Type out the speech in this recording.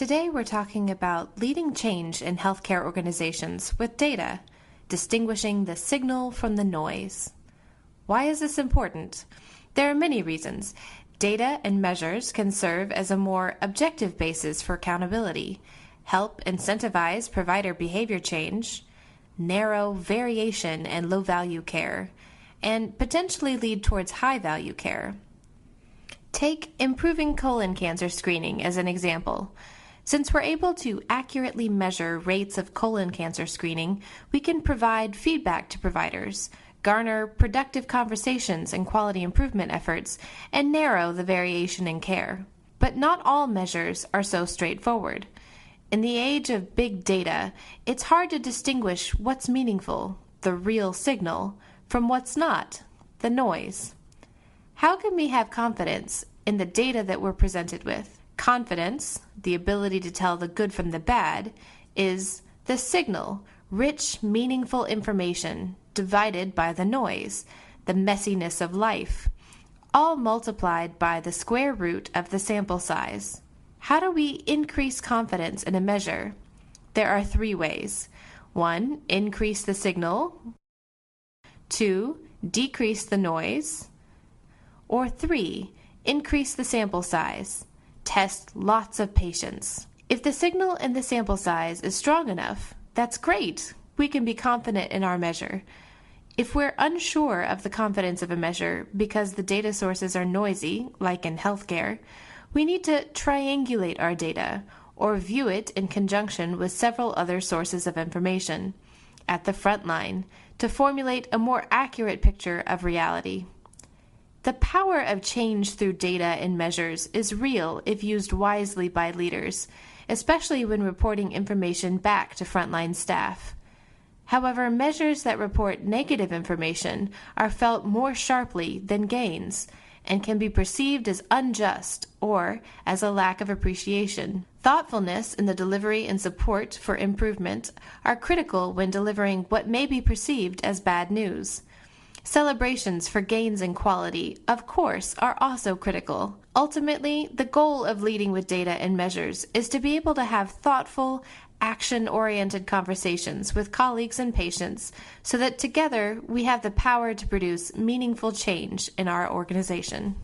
Today we're talking about leading change in healthcare organizations with data, distinguishing the signal from the noise. Why is this important? There are many reasons. Data and measures can serve as a more objective basis for accountability, help incentivize provider behavior change, narrow variation and low-value care, and potentially lead towards high-value care. Take improving colon cancer screening as an example. Since we're able to accurately measure rates of colon cancer screening, we can provide feedback to providers, garner productive conversations and quality improvement efforts, and narrow the variation in care. But not all measures are so straightforward. In the age of big data, it's hard to distinguish what's meaningful, the real signal, from what's not, the noise. How can we have confidence in the data that we're presented with? Confidence, the ability to tell the good from the bad, is the signal, rich, meaningful information divided by the noise, the messiness of life, all multiplied by the square root of the sample size. How do we increase confidence in a measure? There are 3 ways. 1, increase the signal. 2, decrease the noise. Or 3, increase the sample size. Test lots of patients. If the signal and the sample size is strong enough, that's great. We can be confident in our measure. If we're unsure of the confidence of a measure because the data sources are noisy, like in healthcare, we need to triangulate our data or view it in conjunction with several other sources of information at the front line to formulate a more accurate picture of reality. The power of change through data and measures is real if used wisely by leaders, especially when reporting information back to frontline staff. However, measures that report negative information are felt more sharply than gains and can be perceived as unjust or as a lack of appreciation. Thoughtfulness in the delivery and support for improvement are critical when delivering what may be perceived as bad news. Celebrations for gains in quality, of course, are also critical. Ultimately, the goal of leading with data and measures is to be able to have thoughtful, action-oriented conversations with colleagues and patients so that together we have the power to produce meaningful change in our organization.